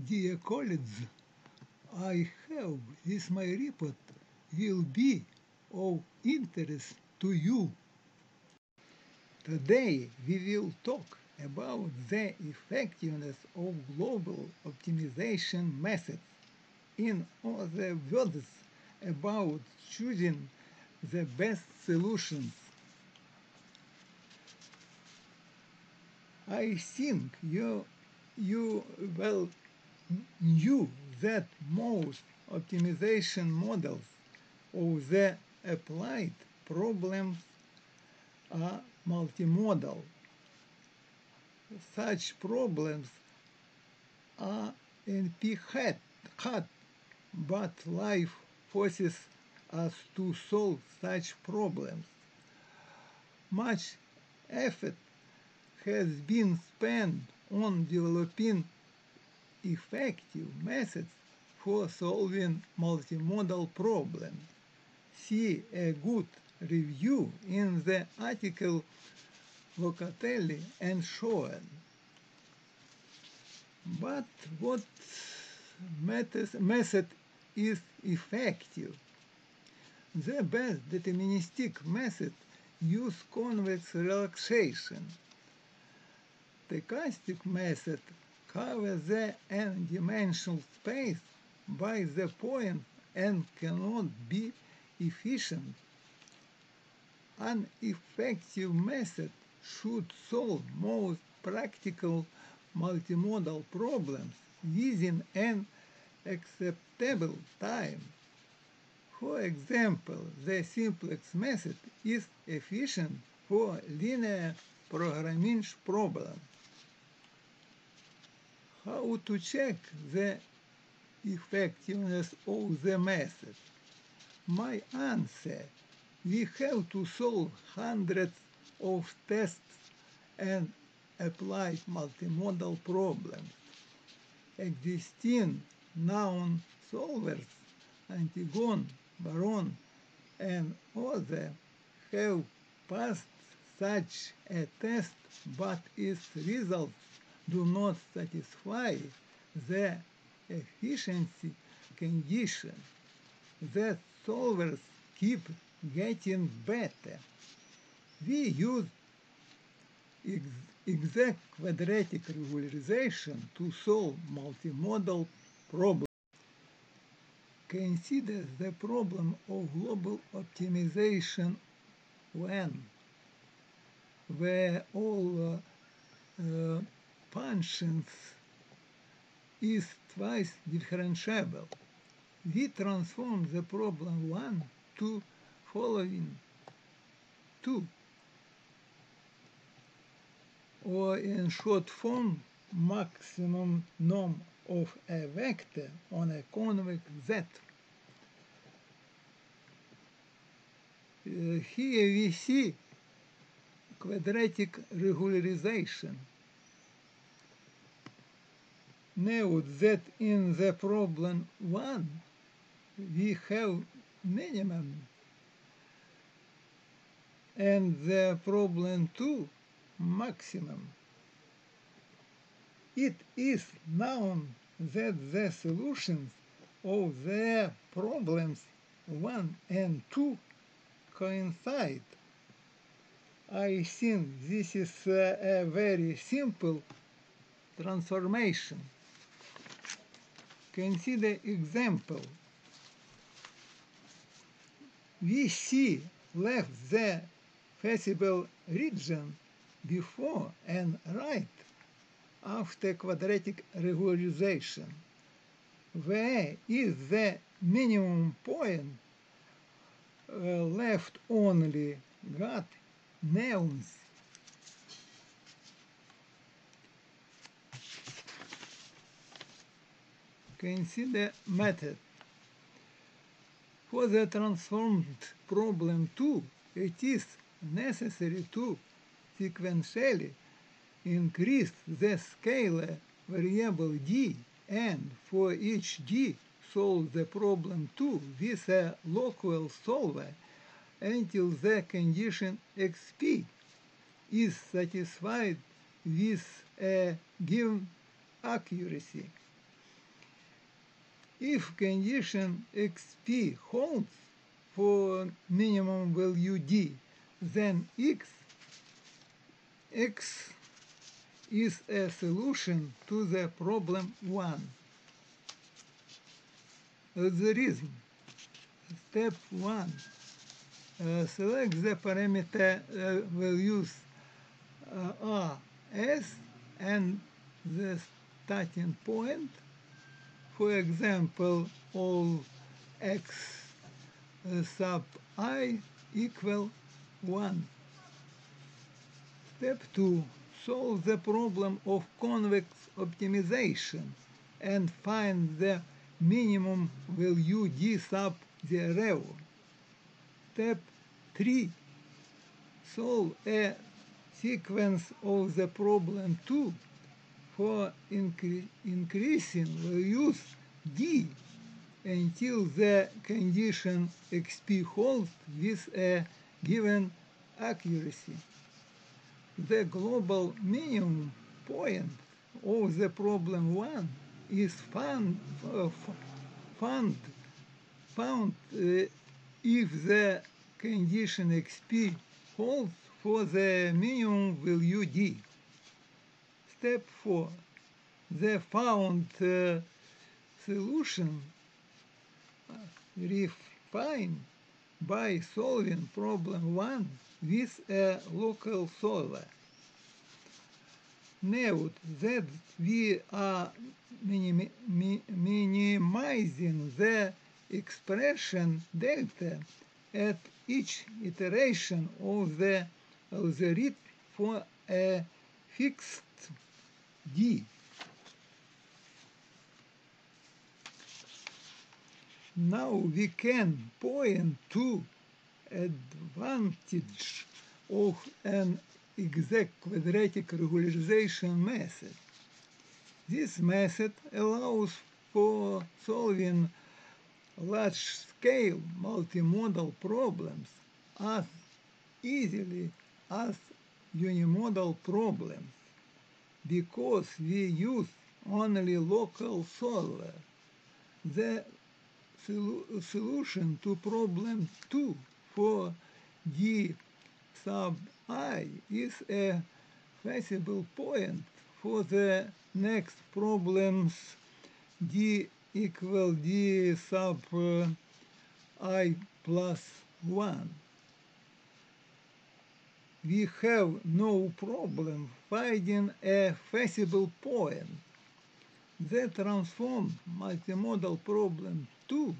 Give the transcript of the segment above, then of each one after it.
Dear colleagues, I hope this my report will be of interest to you. Today we will talk about the effectiveness of global optimization methods. In other words, about choosing the best solutions. I think you well knew that most optimization models of the applied problems are multimodal. Such problems are NP-hard, but life forces us to solve such problems. Much effort has been spent on developing effective methods for solving multimodal problems. See a good review in the article Locatelli and Schoen. But what method is effective? The best deterministic method uses convex relaxation. Stochastic method covers the n-dimensional space by the point and cannot be efficient. An effective method should solve most practical multimodal problems within an acceptable time. For example, the simplex method is efficient for linear programming problems. How to check the effectiveness of the method? My answer: we have to solve hundreds of tests and apply multimodal problems. Existing known solvers, Antigon, Baron, and others, have passed such a test, but its results do not satisfy the efficiency condition. The solvers keep getting better. We use exact quadratic regularization to solve multimodal problems. Consider the problem of global optimization when, where all functions is twice differentiable. We transform the problem 1 to following 2, or in short form, maximum norm of a vector on a convex Z. Here we see quadratic regularization. Note that in the problem 1 we have minimum, and the problem 2 maximum. It is known that the solutions of the problems 1 and 2 coincide. I think this is a very simple transformation. Consider example. We see left the feasible region before and right after quadratic regularization. Where is the minimum point? Left only got nouns. Consider method. For the transformed problem 2, it is necessary to sequentially increase the scalar variable d, and for each d solve the problem 2 with a local solver until the condition xp is satisfied with a given accuracy. If condition xp holds for minimum value d, then x is a solution to the problem 1. The reason. Step 1. Select the parameter values are s and the starting point. For example, all x sub I equal 1. Step 2. Solve the problem of convex optimization and find the minimum value d sub 0. Step 3. Solve a sequence of the problem 2 for increasing values d until the condition xp holds with a given accuracy. The global minimum point of the problem 1 is found if the condition xp holds for the minimum value d. Step 4. The found solution refined by solving problem 1 with a local solver. Note that we are minimizing the expression delta at each iteration of the algorithm for a fixed d. Now we can point to advantage of an exact quadratic regularization method. This method allows for solving large-scale multimodal problems as easily as unimodal problems because we use only local solver. The solution to problem 2 for d sub I is a feasible point for the next problems d equal d sub I plus 1. We have no problem finding a feasible point. The transformed multimodal problem 2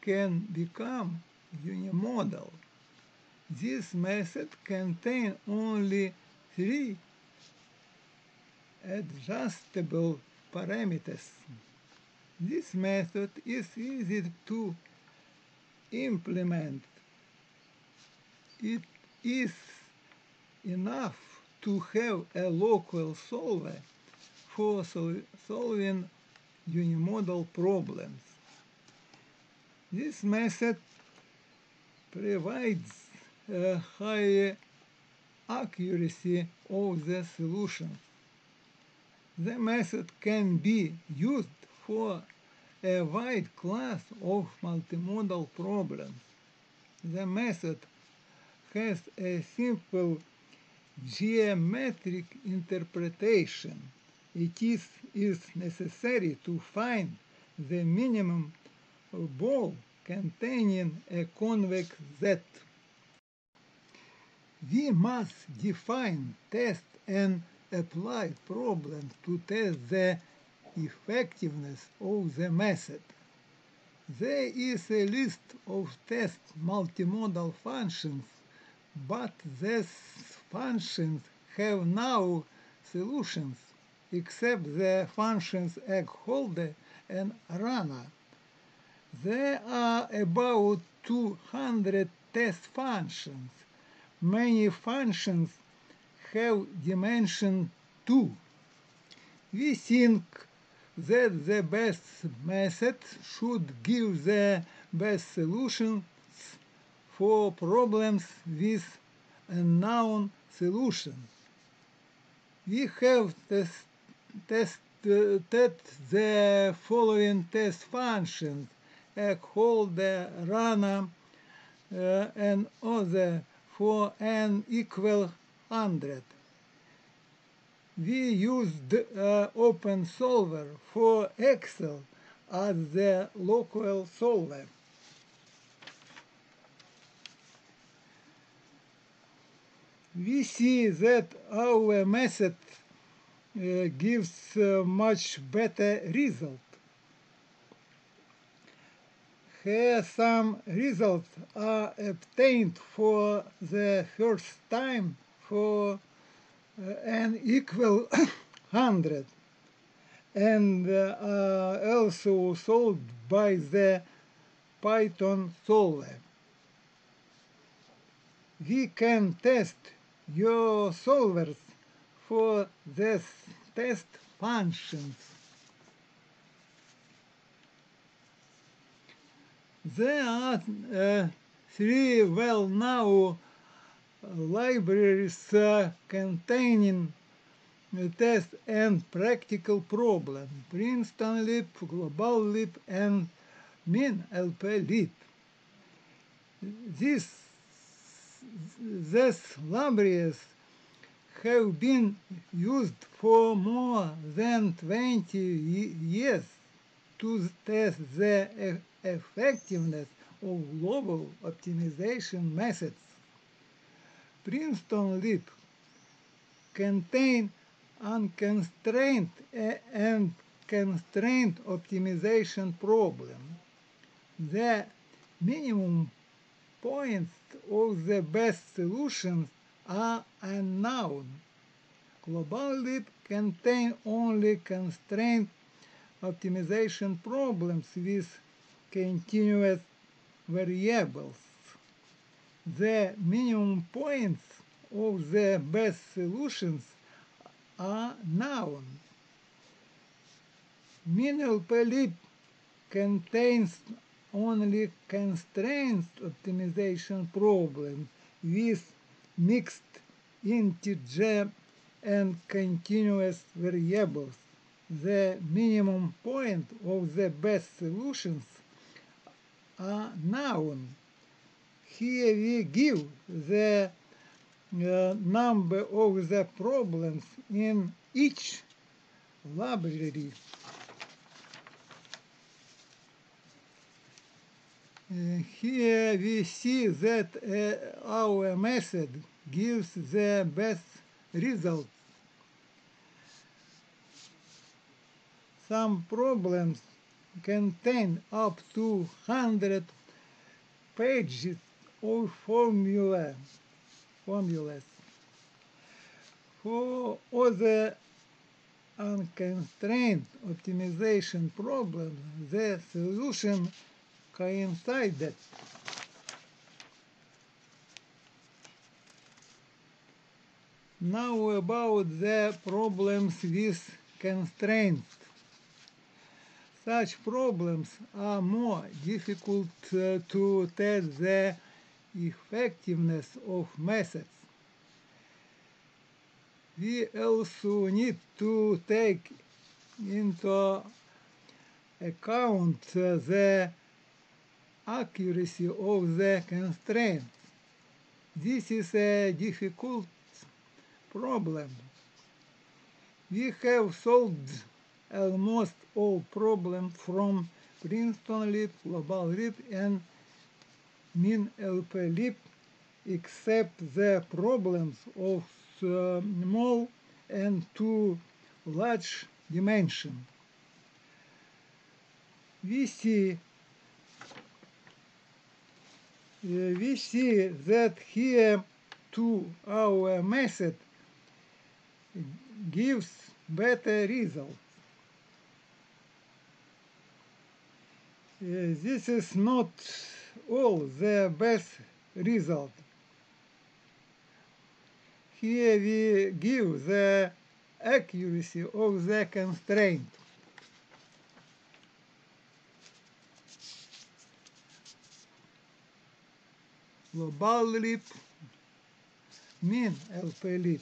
can become unimodal. This method contains only 3 adjustable parameters. This method is easy to implement. It is enough to have a local solver for solving unimodal problems. This method provides a high accuracy of the solution. The method can be used for a wide class of multimodal problems. The method has a simple geometric interpretation. It is necessary to find the minimum ball containing a convex Z. We must define, test, and apply problems to test the effectiveness of the method. There is a list of test multimodal functions, but these functions have no solutions except the functions egg holder and runner. There are about 200 test functions. Many functions have dimension 2. We think that the best method should give the best solutions for problems with unknown solutions. We have tested that the following test functions hold the runner and other for n equal 100. We used Open Solver for Excel as the local solver. We see that our method gives much better result. Here some results are obtained for the first time for n equal 100 and are also solved by the Python solver. We can test your solvers for these test functions. There are three well-known libraries containing test and practical problem: PrincetonLib, GlobalLib, and MinLPLib. These libraries have been used for more than 20 years to test the effectiveness of global optimization methods. PrincetonLib contains unconstrained and constrained optimization problem. The minimum points of the best solutions are unknown. GlobalLib contains only constrained optimization problems with continuous variables. The minimum points of the best solutions are known. MinLPLib contains only constrained optimization problems with mixed integer and continuous variables. The minimum point of the best solutions are known. Here we give the number of the problems in each library. Here we see that our method gives the best results. Some problems contain up to 100 pages of formulas. For other unconstrained optimization problems, the solution coincided. Now about the problems with constraints. Such problems are more difficult to test the effectiveness of methods. We also need to take into account the accuracy of the constraints. This is a difficult problem. We have solved almost all problems from PrincetonLib, GlobalLib, and MinLPLib, except the problems of small and too large dimension. We see that here too our method gives better results. This is not all the best result. Here we give the accuracy of the constraint. GlobalLib, MinLPLib.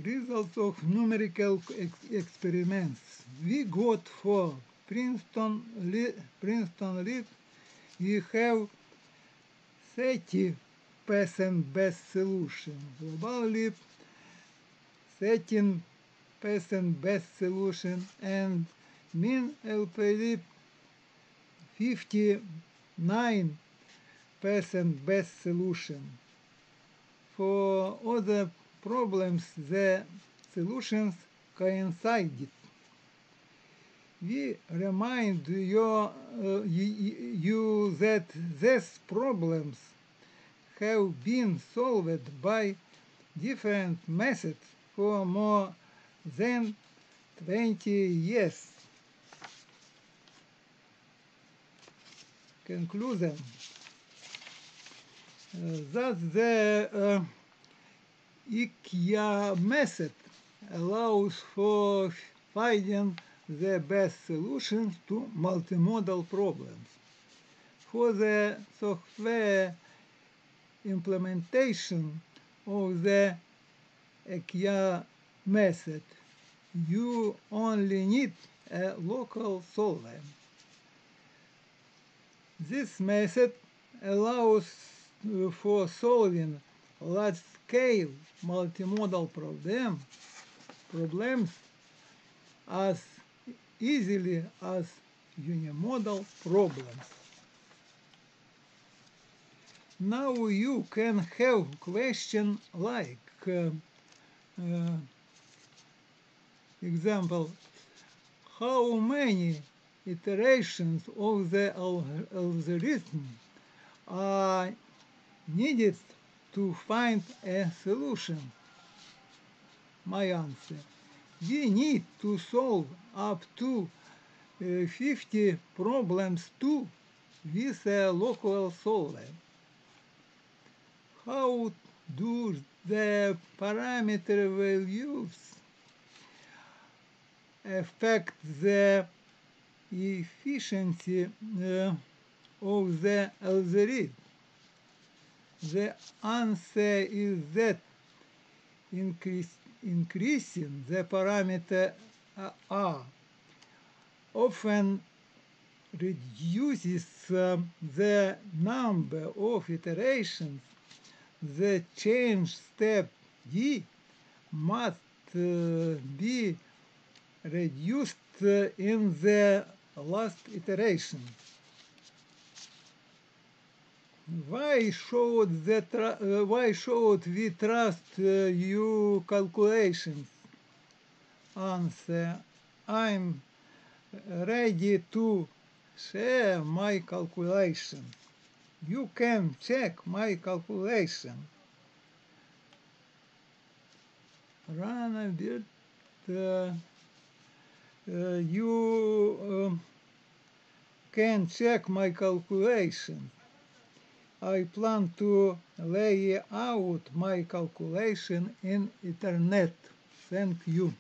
Results of numerical experiments. We got for Princeton leap, we have 30% best solution. Global leap, 13% best solution, and mean LP leap, 59% best solution. For other problems, the solutions coincided. We remind you that these problems have been solved by different methods for more than 20 years. Conclusion. Thus the IKEA method allows for finding the best solutions to multimodal problems. For the software implementation of the IKEA method, you only need a local solver. This method allows for solving large-scale multimodal problems as easily as unimodal problems. Now you can have question like, example, how many iterations of the algorithm are needed to find a solution? My answer: we need to solve up to 50 problems too with a local solver. How do the parameter values affect the efficiency of the algorithm? The answer is that increasing the parameter R often reduces the number of iterations. The change step D must be reduced in the last iteration. Why should we trust your calculations? Answer: I'm ready to share my calculation. You can check my calculation. Run a bit. You can check my calculation. I plan to lay out my calculation in internet. Thank you.